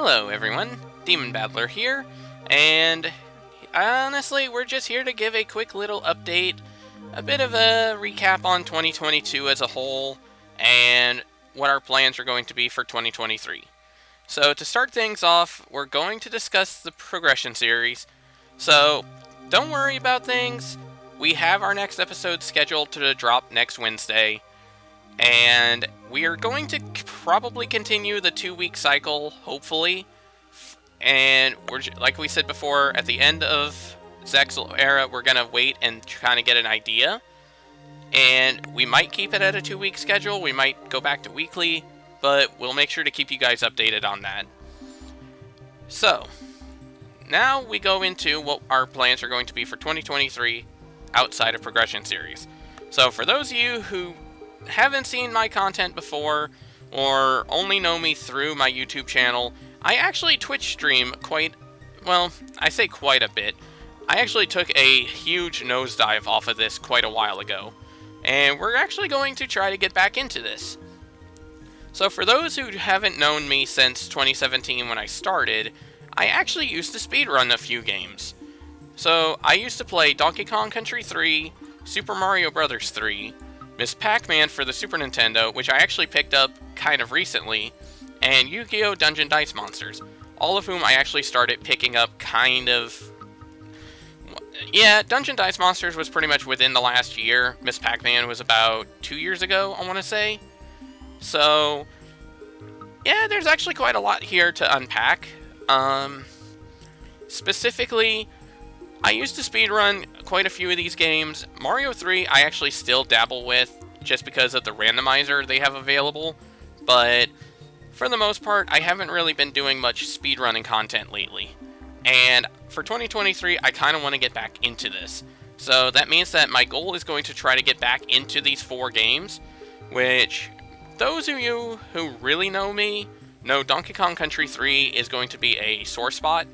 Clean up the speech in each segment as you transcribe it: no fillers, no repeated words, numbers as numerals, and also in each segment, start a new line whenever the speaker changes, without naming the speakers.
Hello everyone, Demon Battler here, and honestly, we're just here to give a quick little update, a bit of a recap on 2022 as a whole, and what our plans are going to be for 2023. So to start things off, we're going to discuss the progression series, so don't worry about things. We have our next episode scheduled to drop next Wednesday, and we are going to probably continue the 2-week cycle, hopefully. And we're, like we said before, at the end of Zexal era, we're going to wait and kind of get an idea. And we might keep it at a 2-week schedule, we might go back to weekly, but we'll make sure to keep you guys updated on that. So, now we go into what our plans are going to be for 2023 outside of Progression Series. So for those of you who haven't seen my content before, or only know me through my YouTube channel, I actually Twitch stream I say quite a bit. I actually took a huge nosedive off of this quite a while ago, and we're actually going to try to get back into this. So for those who haven't known me since 2017 when I started, I actually used to speedrun a few games. So I used to play Donkey Kong Country 3, Super Mario Bros. 3, Ms. Pac-Man for the Super Nintendo, which I actually picked up kind of recently, and Yu-Gi-Oh! Dungeon Dice Monsters, all of whom I actually started picking up Dungeon Dice Monsters was pretty much within the last year. Ms. Pac-Man was about 2 years ago, I want to say. So, yeah, there's actually quite a lot here to unpack. Specifically, I used to speedrun quite a few of these games. Mario 3 I actually still dabble with, just because of the randomizer they have available, but for the most part, I haven't really been doing much speedrunning content lately. And for 2023, I kind of want to get back into this. So that means that my goal is going to try to get back into these 4 games, which those of you who really know me know Donkey Kong Country 3 is going to be a sore spot.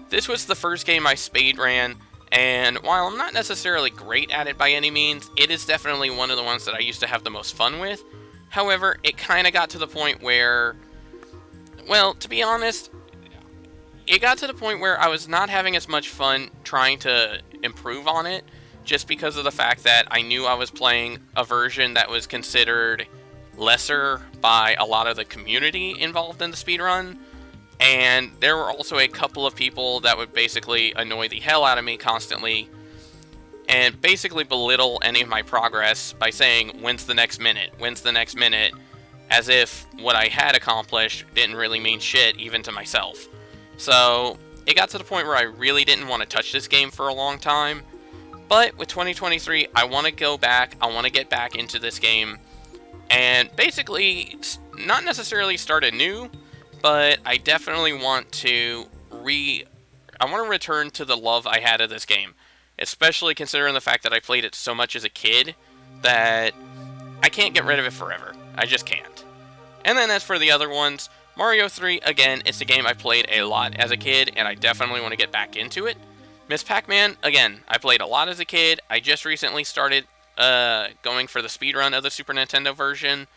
This was the first game I speedran, and while I'm not necessarily great at it by any means, it is definitely one of the ones that I used to have the most fun with. However, it kind of got to the point where, well, to be honest, it got to the point where I was not having as much fun trying to improve on it, just because of the fact that I knew I was playing a version that was considered lesser by a lot of the community involved in the speedrun. And there were also a couple of people that would basically annoy the hell out of me constantly and basically belittle any of my progress by saying, when's the next minute, as if what I had accomplished didn't really mean shit even to myself. So it got to the point where I really didn't want to touch this game for a long time. But with 2023, I want to go back, I want to get back into this game and basically not necessarily start anew, but I definitely want to return to the love I had of this game, especially considering the fact that I played it so much as a kid that I can't get rid of it forever. I just can't. And then as for the other ones, Mario 3, again, it's a game I played a lot as a kid, and I definitely want to get back into it. Ms. Pac-Man, again, I played a lot as a kid. I just recently started going for the speedrun of the Super Nintendo version,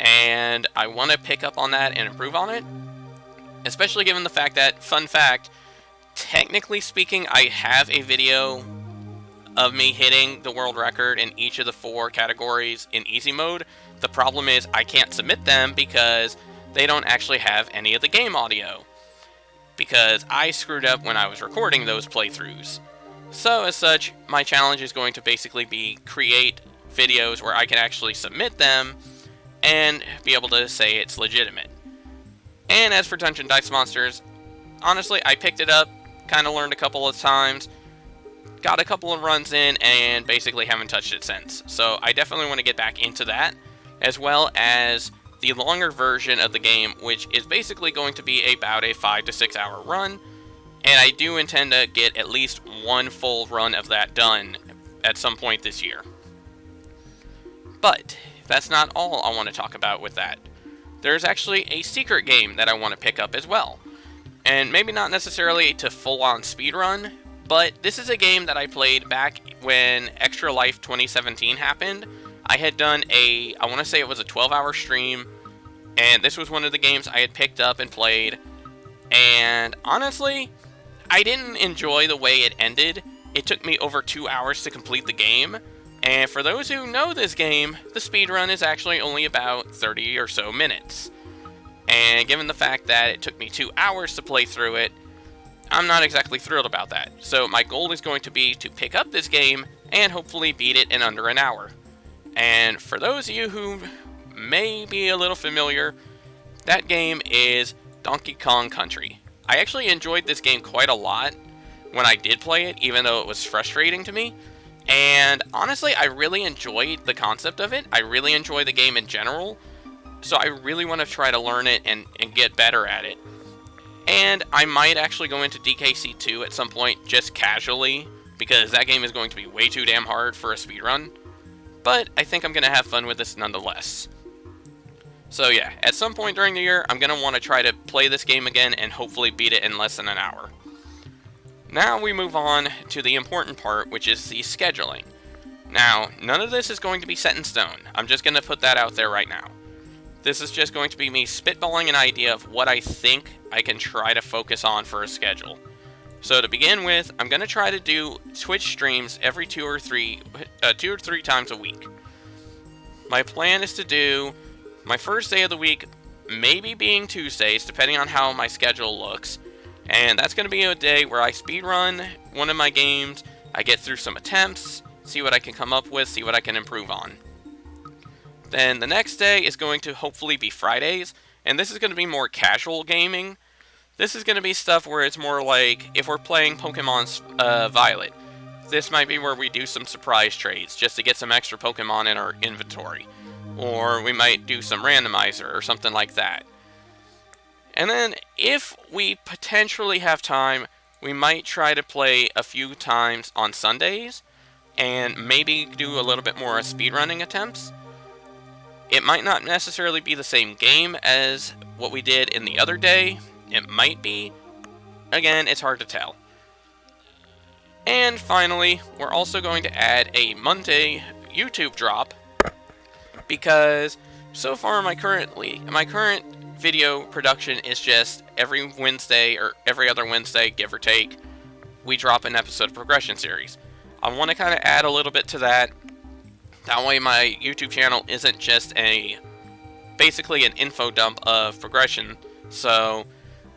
and I want to pick up on that and improve on it, especially given the fact that, fun fact, technically speaking, I have a video of me hitting the world record in each of the 4 categories in easy mode. The problem is I can't submit them because they don't actually have any of the game audio, because I screwed up when I was recording those playthroughs. So as such, my challenge is going to basically be create videos where I can actually submit them and be able to say it's legitimate. And as for Dungeon Dice Monsters, honestly, I picked it up, kind of learned a couple of times, got a couple of runs in, and basically haven't touched it since. So I definitely want to get back into that, as well as the longer version of the game, which is basically going to be about a 5 to 6 hour run, and I do intend to get at least one full run of that done at some point this year. But that's not all I want to talk about with that. There's actually a secret game that I want to pick up as well. And maybe not necessarily to full-on speedrun, but this is a game that I played back when Extra Life 2017 happened. I had done I want to say it was a 12-hour stream, and this was one of the games I had picked up and played, and honestly, I didn't enjoy the way it ended. It took me over 2 hours to complete the game, and for those who know this game, the speedrun is actually only about 30 or so minutes. And given the fact that it took me 2 hours to play through it, I'm not exactly thrilled about that. So my goal is going to be to pick up this game and hopefully beat it in under an hour. And for those of you who may be a little familiar, that game is Donkey Kong Country. I actually enjoyed this game quite a lot when I did play it, even though it was frustrating to me. And honestly, I really enjoyed the concept of it. I really enjoy the game in general. So I really want to try to learn it and get better at it. And I might actually go into DKC2 at some point, just casually, because that game is going to be way too damn hard for a speedrun. But I think I'm going to have fun with this nonetheless. So yeah, at some point during the year, I'm going to want to try to play this game again and hopefully beat it in less than an hour. Now we move on to the important part, which is the scheduling. Now, none of this is going to be set in stone. I'm just going to put that out there right now. This is just going to be me spitballing an idea of what I think I can try to focus on for a schedule. So to begin with, I'm going to try to do Twitch streams every two or three times a week. My plan is to do my first day of the week, maybe being Tuesdays, depending on how my schedule looks. And that's going to be a day where I speedrun one of my games, I get through some attempts, see what I can come up with, see what I can improve on. Then the next day is going to hopefully be Fridays, and this is going to be more casual gaming. This is going to be stuff where it's more like, if we're playing Pokemon Violet, this might be where we do some surprise trades, just to get some extra Pokemon in our inventory. Or we might do some randomizer, or something like that. And then, if we potentially have time, we might try to play a few times on Sundays, and maybe do a little bit more speedrunning attempts. It might not necessarily be the same game as what we did in the other day. It might be. Again, it's hard to tell. And finally, we're also going to add a Monday YouTube drop, because so far my current video production is just every Wednesday or every other Wednesday, give or take, we drop an episode of Progression Series. I want to kind of add a little bit to that. That way my YouTube channel isn't just basically an info dump of progression. So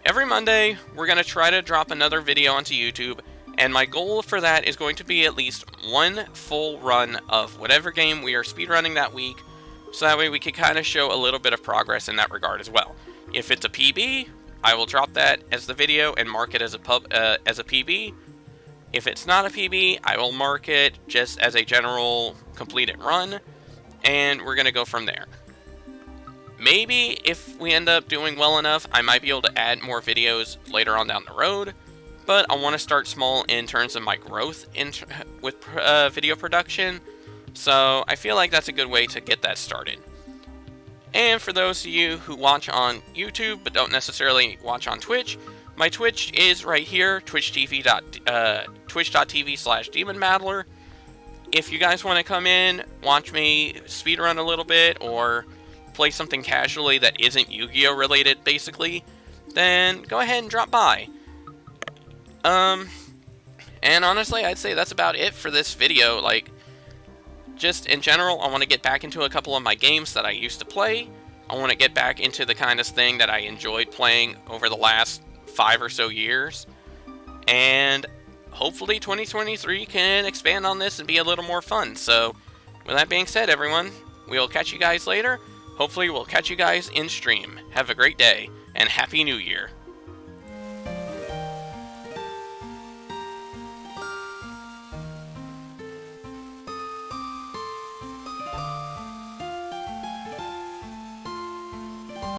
every Monday, we're going to try to drop another video onto YouTube, and my goal for that is going to be at least one full run of whatever game we are speedrunning that week, so that way we can kind of show a little bit of progress in that regard as well. If it's a PB, I will drop that as the video and mark it as a PB. If it's not a PB, I will mark it just as a general completed run, and we're going to go from there. Maybe if we end up doing well enough, I might be able to add more videos later on down the road, but I want to start small in terms of my growth with video production, so I feel like that's a good way to get that started. And for those of you who watch on YouTube but don't necessarily watch on Twitch, my Twitch is right here, twitch.tv/DemonBattler. If you guys want to come in, watch me speedrun a little bit, or play something casually that isn't Yu-Gi-Oh related, basically, then go ahead and drop by. And honestly, I'd say that's about it for this video. Like, just in general, I want to get back into a couple of my games that I used to play. I want to get back into the kind of thing that I enjoyed playing over the last 5 or so years, and hopefully 2023 can expand on this and be a little more fun. So with that being said, everyone, we'll catch you guys later. Hopefully we'll catch you guys in stream. Have a great day, and Happy New Year.